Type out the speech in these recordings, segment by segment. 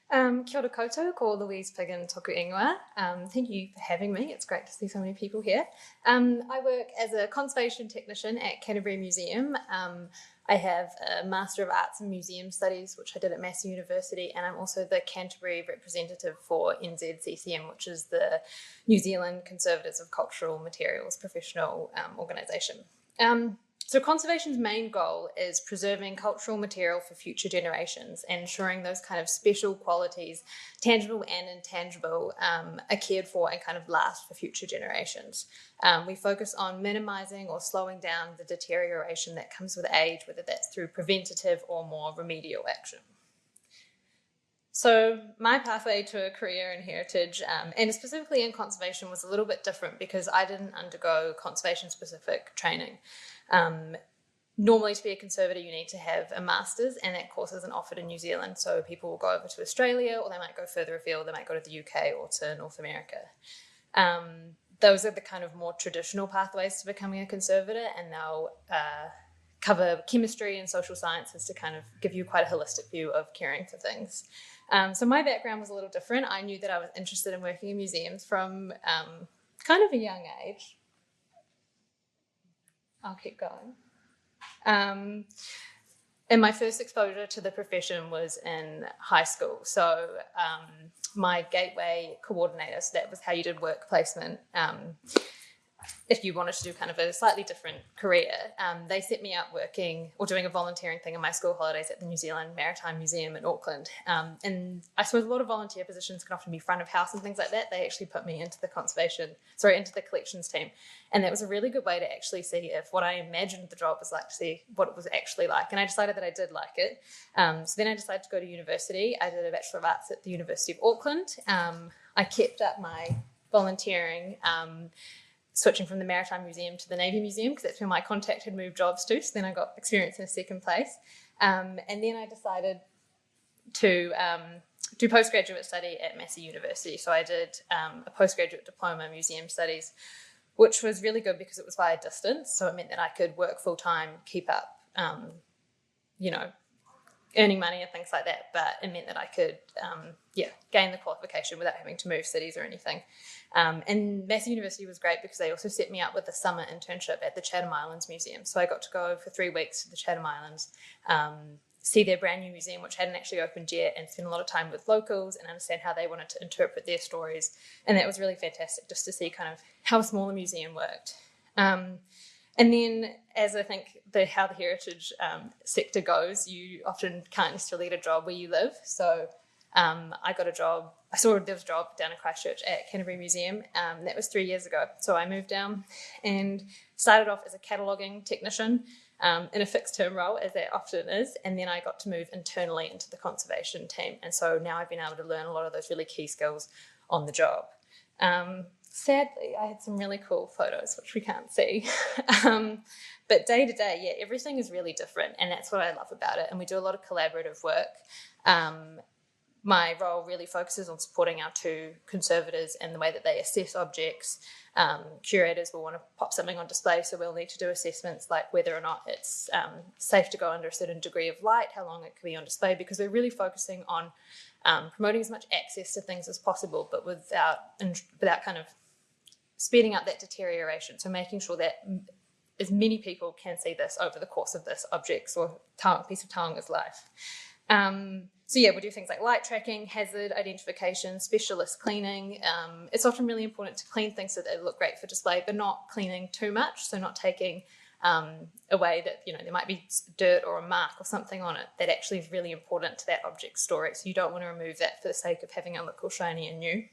Kia ora koutou, ko Louise Piggin toku ingoa. Thank you for having me. It's great to see so many people here. I work as a conservation technician at Canterbury Museum. I have a Master of Arts in Museum Studies, which I did at Massey University, and I'm also the Canterbury representative for NZCCM, which is the New Zealand Conservators of Cultural Materials professional organisation. So conservation's main goal is preserving cultural material for future generations and ensuring those kind of special qualities, tangible and intangible, are cared for and kind of last for future generations. We focus on minimising or slowing down the deterioration that comes with age, whether that's through preventative or more remedial action. So my pathway to a career in heritage, and specifically in conservation, was a little bit different because I didn't undergo conservation-specific training. Normally, to be a conservator, you need to have a master's, and that course isn't offered in New Zealand. So people will go over to Australia, or they might go further afield. They might go to the UK or to North America. Those are the kind of more traditional pathways to becoming a conservator, and they'll cover chemistry and social sciences to kind of give you quite a holistic view of caring for things. So my background was a little different. I knew that I was interested in working in museums from kind of a young age. I'll keep going. And my first exposure to the profession was in high school. So my gateway coordinator, so that was how you did work placement, if you wanted to do kind of a slightly different career, they set me up working or doing a volunteering thing in my school holidays at the New Zealand Maritime Museum in Auckland. And I suppose a lot of volunteer positions can often be front of house and things like that. They actually put me into the into the collections team. And that was a really good way to actually see if what I imagined the job was like, to see what it was actually like. And I decided that I did like it. So then I decided to go to university. I did a Bachelor of Arts at the University of Auckland. I kept up my volunteering, switching from the Maritime Museum to the Navy Museum, because that's where my contact had moved jobs to. So then I got experience in a second place. And then I decided to do postgraduate study at Massey University. So I did a postgraduate diploma in museum studies, which was really good because it was via distance. So it meant that I could work full time, keep up, earning money and things like that. But it meant that I could, gain the qualification without having to move cities or anything. And Massey University was great because they also set me up with a summer internship at the Chatham Islands Museum. So I got to go for 3 weeks to the Chatham Islands, see their brand new museum, which hadn't actually opened yet, and spend a lot of time with locals and understand how they wanted to interpret their stories. And that was really fantastic, just to see kind of how a smaller museum worked. And then, as I think how the heritage sector goes, you often can't necessarily get a job where you live. So I got a job. I saw there was a job down in Christchurch at Canterbury Museum. That was 3 years ago. So I moved down and started off as a cataloguing technician in a fixed-term role, as that often is. And then I got to move internally into the conservation team. And so now I've been able to learn a lot of those really key skills on the job. Sadly, I had some really cool photos, which we can't see. But day to day, everything is really different. And that's what I love about it. And we do a lot of collaborative work. My role really focuses on supporting our two conservators and the way that they assess objects. Curators will want to pop something on display, so we'll need to do assessments like whether or not it's safe to go under a certain degree of light, how long it can be on display, because we're really focusing on promoting as much access to things as possible, but without kind of speeding up that deterioration. So making sure that as many people can see this over the course of this object's or piece of taonga's life. We do things like light tracking, hazard identification, specialist cleaning. It's often really important to clean things so that they look great for display, but not cleaning too much, so not taking away that, there might be dirt or a mark or something on it that actually is really important to that object's story. So you don't want to remove that for the sake of having it look all shiny and new.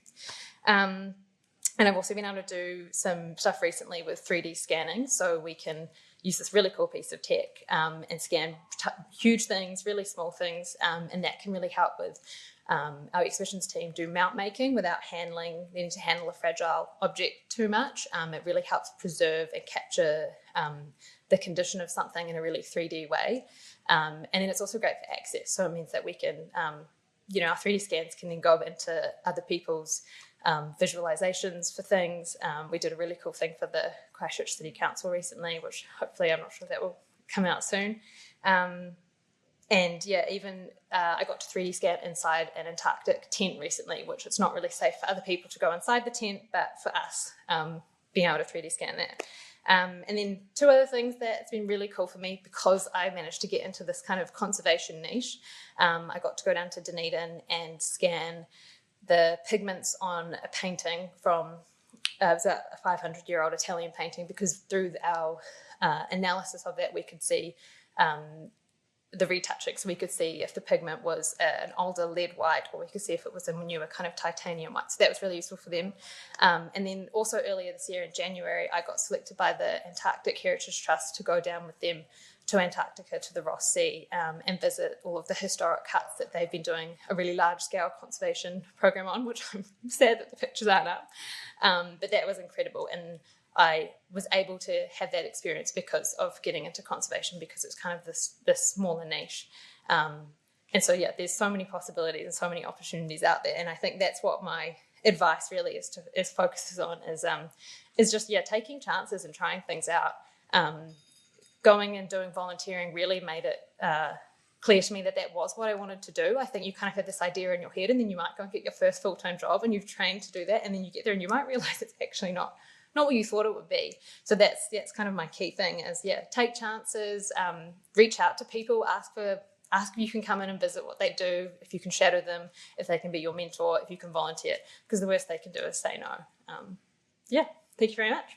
And I've also been able to do some stuff recently with 3D scanning, so we can use this really cool piece of tech and scan huge things, really small things, and that can really help with our exhibitions team do mount making without needing to handle a fragile object too much. It really helps preserve and capture the condition of something in a really 3D way. And then it's also great for access, so it means that we can, our 3D scans can then go into other people's visualizations for things. We did a really cool thing for the Christchurch City Council recently, which hopefully, I'm not sure if that will come out soon. And yeah, even I got to 3D scan inside an Antarctic tent recently, which it's not really safe for other people to go inside the tent, but for us, being able to 3D scan that. And then two other things that's been really cool for me, because I managed to get into this kind of conservation niche. I got to go down to Dunedin and scan the pigments on a painting from it was a 500-year-old Italian painting, because through our analysis of that, we could see the retouching, so we could see if the pigment was an older lead white, or we could see if it was a newer kind of titanium white. So that was really useful for them. And then also earlier this year in January, I got selected by the Antarctic Heritage Trust to go down with them to Antarctica, to the Ross Sea, and visit all of the historic cuts that they've been doing a really large-scale conservation program on, which I'm sad that the pictures aren't up. But that was incredible, and I was able to have that experience because of getting into conservation, because it's kind of this smaller niche. And so, yeah, there's so many possibilities and so many opportunities out there. And I think that's what my advice really focuses on, is just, yeah, taking chances and trying things out. Going and doing volunteering really made it clear to me that was what I wanted to do. I think you kind of have this idea in your head, and then you might go and get your first full-time job, and you've trained to do that, and then you get there and you might realise it's actually not what you thought it would be. So that's kind of my key thing, is, yeah, take chances, reach out to people, ask if you can come in and visit what they do, if you can shadow them, if they can be your mentor, if you can volunteer, because the worst they can do is say no. Yeah, thank you very much.